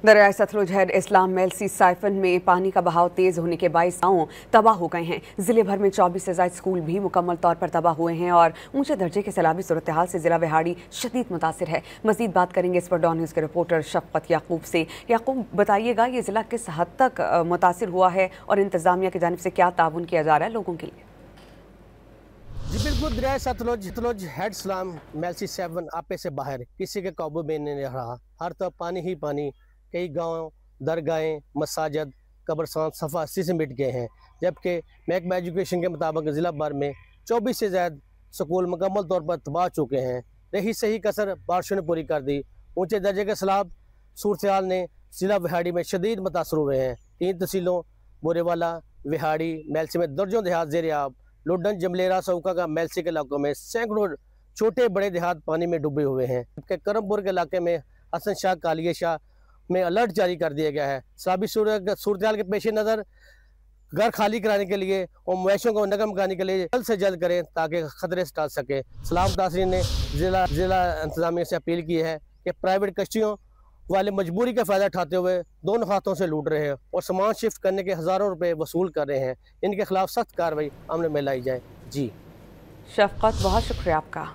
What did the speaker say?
दरिया सतलुज हेड इस्लाम मेलसी साइफन में पानी का बहाव तेज होने के 22 गांव तबाह हो गए हैं। जिले भर में 24 से ज्यादा स्कूल भी मुकम्मल तौर पर तबाह हुए हैं और ऊंचे दर्जे के सैलाबी सूरत हाल से जिला विहाड़ी शदीद मुतासिर है। मजीद बात करेंगे इस पर डॉन न्यूज़ के रिपोर्टर शफकत याकूब से। याकूब, बताइएगा ये जिला किस हद तक मुतासिर हुआ है और इंतजामिया की जानिब से क्या ताउन किया जा रहा है लोगों के लिए? जी बिल्कुल, दरिया सतलुज हेड इस्लाम मेलसी 7 आपे से बाहर किसी के काबू में नहीं रहा। हर तरफ पानी ही पानी। कई गांव, दरगाहें, मसाजिद, कब्रस्तान सफ़ा 80 से मिट गए हैं, जबकि महकमा एजुकेशन के मुताबिक ज़िला भर में 24 से ज़्यादा स्कूल मुकम्मल तौर पर तबाह चुके हैं। रही सही कसर बारिशों ने पूरी कर दी। ऊंचे दर्जे के सैलाब सूरत हाल ने ज़िला विहाड़ी में शदीद मुतासर हुए हैं। 3 तहसीलों बुरेवाला, विहाड़ी, मेलसी में दर्जों देहात ज़ेर-ए-आब। लुडन, जमलेरा, सऊका का मेलसी के इलाकों में सैकड़ों छोटे बड़े देहात पानी में डूबे हुए हैं, जबकि करमपुर के इलाके में हसन शाह, कालिया शाह में अलर्ट जारी कर दिया गया है। सैलाबी सूरत हाल के पेश नज़र घर खाली कराने के लिए और मवेशियों को नकम कराने के लिए जल्द से जल्द करें ताकि खतरे से टाल सके। सलाम तासरीन ने जिला इंतजामिया से अपील की है कि प्राइवेट कश्तियों वाले मजबूरी का फ़ायदा उठाते हुए दोनों हाथों से लूट रहे हैं और सामान शिफ्ट करने के हज़ारों रुपए वसूल कर रहे हैं। इनके खिलाफ सख्त कार्रवाई अमल में लाई जाए। जी शफकत, बहुत शुक्रिया आपका।